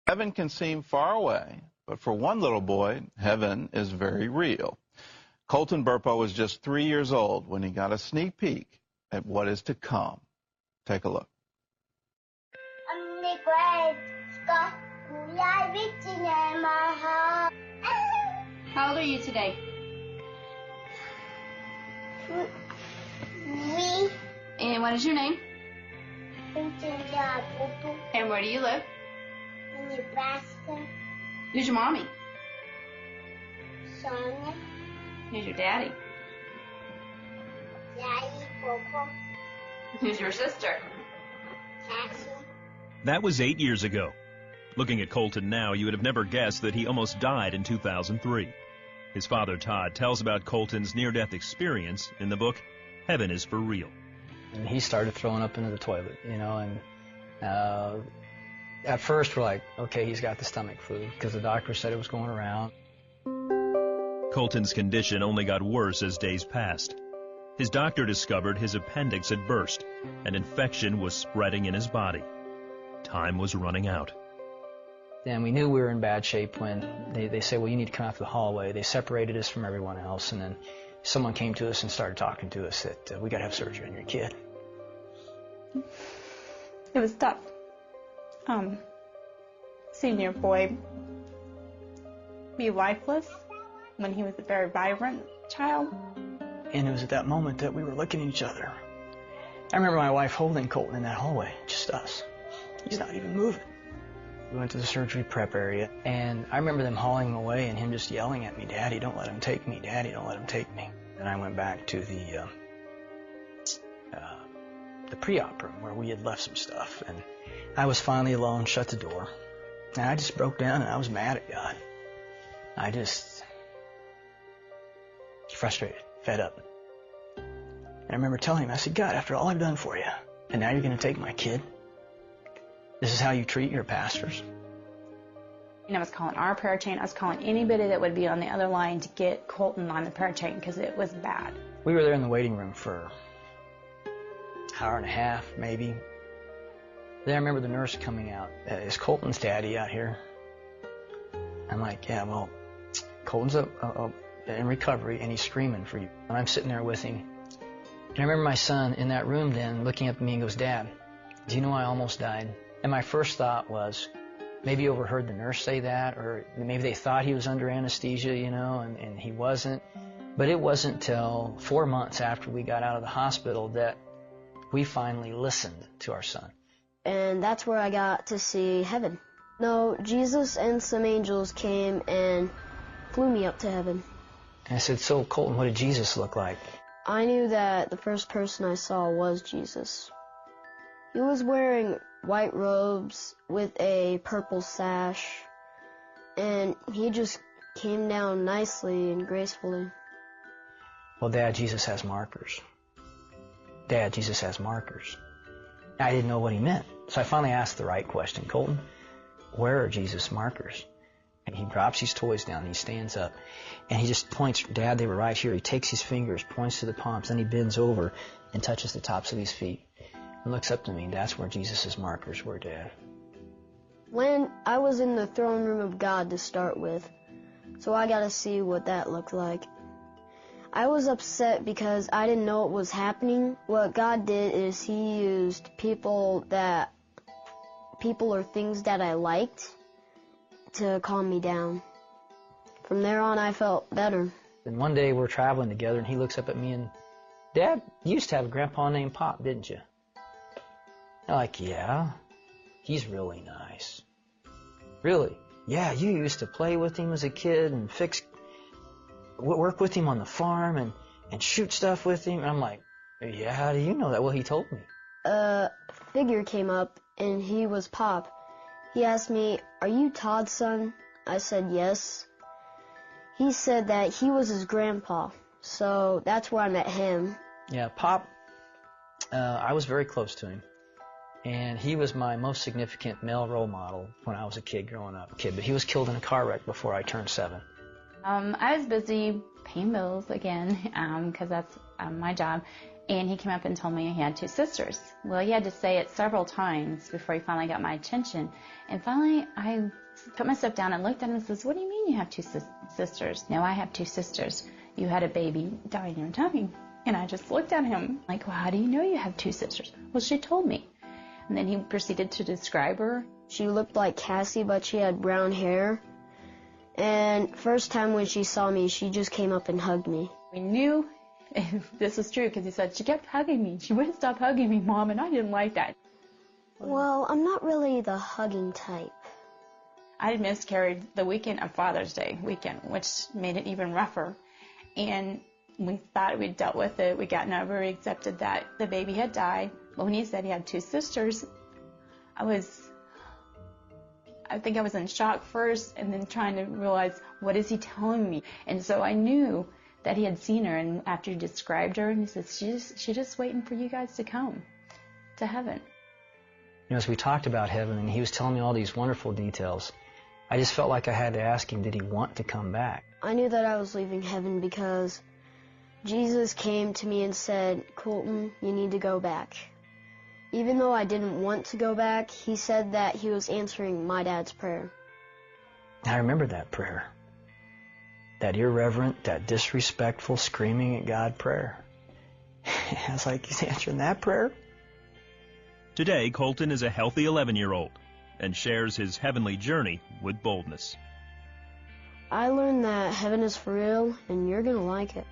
Heaven can seem far away, but for one little boy, heaven is very real. Colton Burpo was just 3 years old when he got a sneak peek at what is to come. Take a look. How old are you today? 3. And what is your name? And where do you live? In Nebraska. Who's your mommy? Sonia. Who's your daddy? Daddy, Popo. Who's your sister? Cassie. That was 8 years ago. Looking at Colton now, you would have never guessed that he almost died in 2003. His father, Todd, tells about Colton's near-death experience in the book, Heaven is for Real. And he started throwing up into the toilet, you know, and at first we're like, okay, he's got the stomach flu, because the doctor said it was going around. Colton's condition only got worse as days passed. His doctor discovered his appendix had burst, and infection was spreading in his body. Time was running out. And we knew we were in bad shape when they said, well, you need to come out to the hallway. They separated us from everyone else, and then someone came to us and started talking to us that we got to have surgery on your kid. It was tough. Seeing your boy be lifeless when he was a very vibrant child. And it was at that moment that we were looking at each other. I remember my wife holding Colton in that hallway, just us. He's not even moving. We went to the surgery prep area, and I remember them hauling him away and him just yelling at me, Daddy, don't let him take me. Daddy, don't let him take me. And I went back to the pre-op room where we had left some stuff, and I was finally alone, shut the door, and I just broke down and I was mad at God. I just frustrated, fed up. And I remember telling him, I said, God, after all I've done for you, and now you're going to take my kid? This is how you treat your pastors? And I was calling our prayer chain. I was calling anybody that would be on the other line to get Colton on the prayer chain because it was bad. We were there in the waiting room for an hour and a half, maybe. Then I remember the nurse coming out. Is Colton's daddy out here? I'm like, yeah, well, Colton's in recovery and he's screaming for you. And I'm sitting there with him. And I remember my son in that room then looking up at me and goes, Dad, do you know I almost died? And my first thought was, maybe he overheard the nurse say that, or maybe they thought he was under anesthesia, you know, and he wasn't. But it wasn't till 4 months after we got out of the hospital that we finally listened to our son. And that's where I got to see heaven. No, Jesus and some angels came and flew me up to heaven. And I said, so Colton, what did Jesus look like? I knew that the first person I saw was Jesus. He was wearing white robes with a purple sash, and he just came down nicely and gracefully. Well, Dad, Jesus has markers. Dad, Jesus has markers. I didn't know what he meant, so I finally asked the right question. Colton, where are Jesus' markers? And he drops his toys down, and he stands up, and he just points, Dad, they were right here. He takes his fingers, points to the palms, then he bends over and touches the tops of his feet and looks up to me, and that's where Jesus' markers were, Dad. When I was in the throne room of God to start with, so I got to see what that looked like. I was upset because I didn't know what was happening. What God did is he used people or things that I liked to calm me down. From there on, I felt better. And one day we're traveling together, and he looks up at me and, Dad, you used to have a grandpa named Pop, didn't you? I'm like, yeah, he's really nice. Really? Yeah, you used to play with him as a kid and work with him on the farm and shoot stuff with him. And I'm like, yeah, how do you know that? Well, he told me. A figure came up, and he was Pop. He asked me, are you Todd's son? I said yes. He said that he was his grandpa, so that's where I met him. Yeah, Pop, I was very close to him. And he was my most significant male role model when I was a kid growing up. But he was killed in a car wreck before I turned 7. I was busy paying bills again, because that's my job. And he came up and told me he had 2 sisters. Well, he had to say it several times before he finally got my attention. And finally, I put myself down and looked at him and says, "What do you mean you have 2 sisters?" "No, I have 2 sisters. You had a baby die in your tummy." And I just looked at him like, "Well, how do you know you have 2 sisters?" "Well, she told me." And then he proceeded to describe her. She looked like Cassie, but she had brown hair. And first time when she saw me, she just came up and hugged me. We knew this was true because he said, "She kept hugging me. She wouldn't stop hugging me, Mom," and I didn't like that. Well, I'm not really the hugging type. I had miscarried the weekend of Father's Day weekend, which made it even rougher. And we thought we'd dealt with it. We'd gotten over it, accepted that the baby had died. But when he said he had 2 sisters, I think I was in shock first and then trying to realize, what is he telling me? And so I knew that he had seen her, and after he described her, and he says, she's just waiting for you guys to come to heaven. You know, as we talked about heaven, and he was telling me all these wonderful details, I just felt like I had to ask him, did he want to come back? I knew that I was leaving heaven because Jesus came to me and said, "Colton, you need to go back." Even though I didn't want to go back, he said that he was answering my dad's prayer. I remember that prayer. That irreverent, that disrespectful, screaming at God prayer. I was like, he's answering that prayer? Today, Colton is a healthy 11-year-old and shares his heavenly journey with boldness. I learned that heaven is for real, and you're going to like it.